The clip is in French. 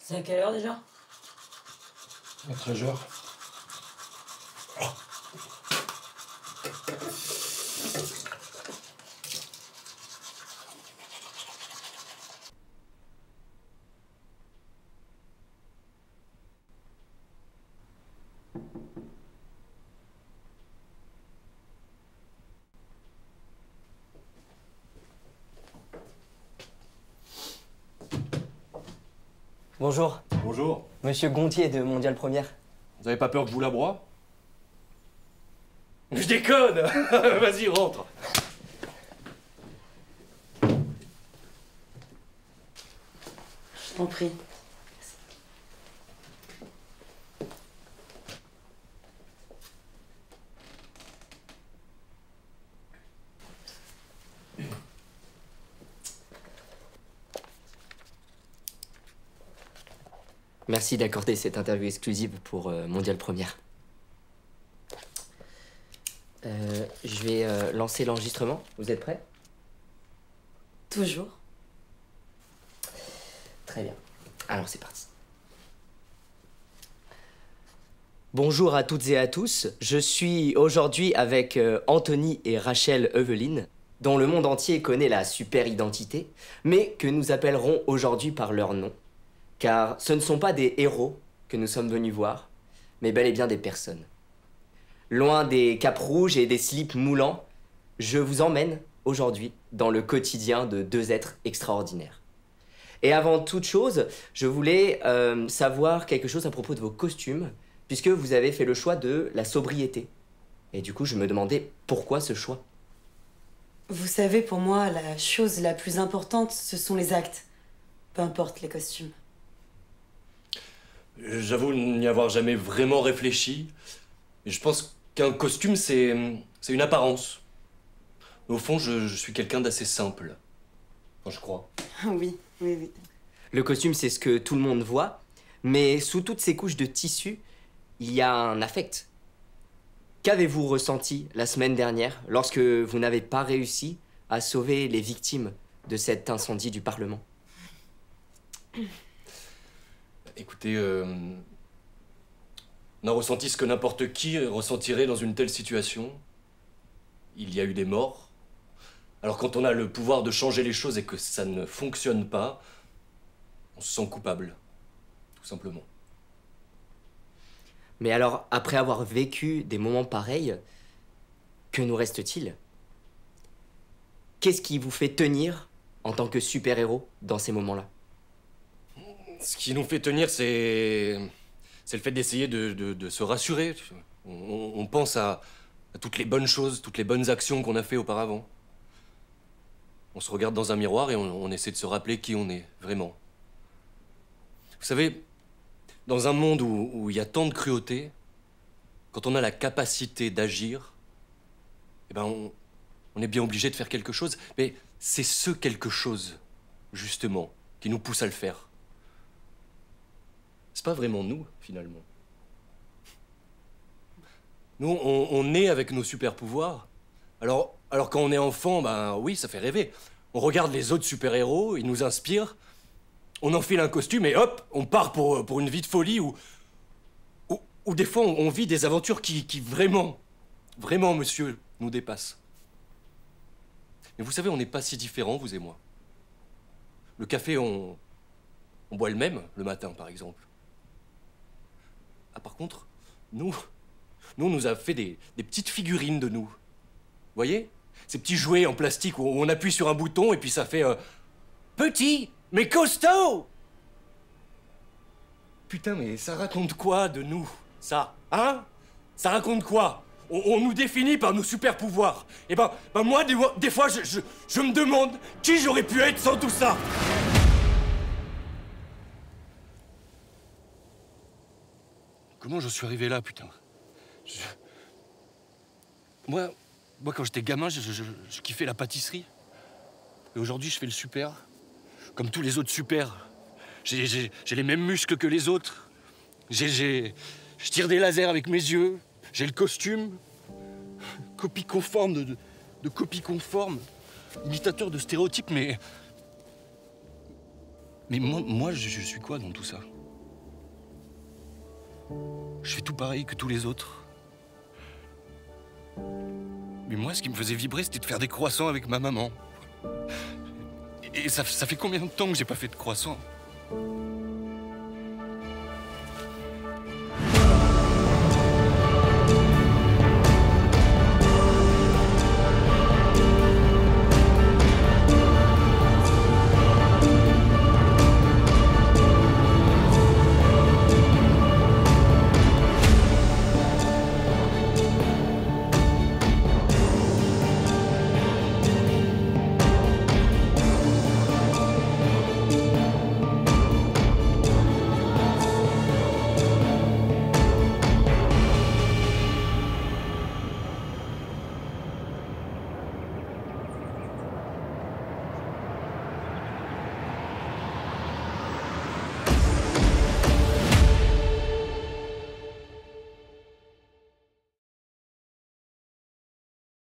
C'est à quelle heure déjà? À 13h. Bonjour. Bonjour. Monsieur Gontier de Mondial Première. Vous avez pas peur que je vous la broie? Je déconne. Vas-y, rentre. Je t'en prie. Merci d'accorder cette interview exclusive pour Mondial Première. Je vais lancer l'enregistrement. Vous êtes prêts? Toujours. Très bien. Alors c'est parti. Bonjour à toutes et à tous. Je suis aujourd'hui avec Anthony et Rachel Eveline, dont le monde entier connaît la super identité, mais que nous appellerons aujourd'hui par leur nom. Car ce ne sont pas des héros que nous sommes venus voir, mais bel et bien des personnes. Loin des capes rouges et des slips moulants, je vous emmène aujourd'hui dans le quotidien de deux êtres extraordinaires. Et avant toute chose, je voulais savoir quelque chose à propos de vos costumes, puisque vous avez fait le choix de la sobriété. Et du coup, je me demandais pourquoi ce choix. Vous savez, pour moi, la chose la plus importante, ce sont les actes. Peu importe les costumes. J'avoue n'y avoir jamais vraiment réfléchi. Et je pense qu'un costume, c'est une apparence. Au fond, je suis quelqu'un d'assez simple. Enfin, je crois. Oui, oui, oui. Le costume, c'est ce que tout le monde voit, mais sous toutes ces couches de tissu, il y a un affect. Qu'avez-vous ressenti la semaine dernière lorsque vous n'avez pas réussi à sauver les victimes de cet incendie du Parlement? Écoutez, on a ressenti ce que n'importe qui ressentirait dans une telle situation. Il y a eu des morts. Alors quand on a le pouvoir de changer les choses et que ça ne fonctionne pas, on se sent coupable, tout simplement. Mais alors, après avoir vécu des moments pareils, que nous reste-t-il? Qu'est-ce qui vous fait tenir en tant que super-héros dans ces moments-là? Ce qui nous fait tenir, c'est le fait d'essayer de se rassurer. On pense à toutes les bonnes choses, toutes les bonnes actions qu'on a fait auparavant. On se regarde dans un miroir et on essaie de se rappeler qui on est, vraiment. Vous savez, dans un monde où il y a tant de cruauté, quand on a la capacité d'agir, eh ben on est bien obligé de faire quelque chose. Mais c'est ce quelque chose, justement, qui nous pousse à le faire. C'est pas vraiment nous, finalement. Nous, on est avec nos super pouvoirs. Alors quand on est enfant, ben oui, ça fait rêver. On regarde les autres super-héros, ils nous inspirent. On enfile un costume et hop, on part pour une vie de folie où des fois on vit des aventures qui vraiment, monsieur, nous dépassent. Mais vous savez, on n'est pas si différents, vous et moi. Le café, on boit le même le matin, par exemple. Ah, par contre, nous, on nous a fait des petites figurines de nous. Vous voyez? Ces petits jouets en plastique où on appuie sur un bouton et puis ça fait petit, mais costaud! Putain, mais ça raconte quoi de nous, ça? Hein? Ça raconte quoi? On nous définit par nos super pouvoirs. Et ben moi, des fois, je me demande qui j'aurais pu être sans tout ça. Comment je suis arrivé là, putain? Moi, quand j'étais gamin, je kiffais la pâtisserie. Et aujourd'hui, je fais le super. Comme tous les autres super. J'ai les mêmes muscles que les autres. Je tire des lasers avec mes yeux. J'ai le costume. Copie conforme de copie conforme. Imitateur de stéréotypes, mais moi, je suis quoi dans tout ça? Je fais tout pareil que tous les autres. Mais moi, ce qui me faisait vibrer, c'était de faire des croissants avec ma maman. Et ça fait combien de temps que j'ai pas fait de croissants?